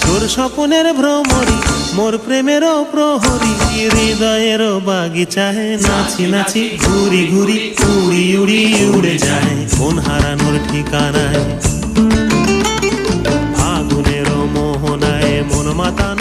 তোর স্বপ্নের ভ্রমরি মোর প্রেমেরও প্রহরী, হৃদয়েরও বাগিচায় নাচি নাচি ঘুরি ঘুরি উড়ি উড়ি উড়ে যায় মন হারানোর ঠিকানায়। ফাগুনেরও মোহনায় মন মাতানো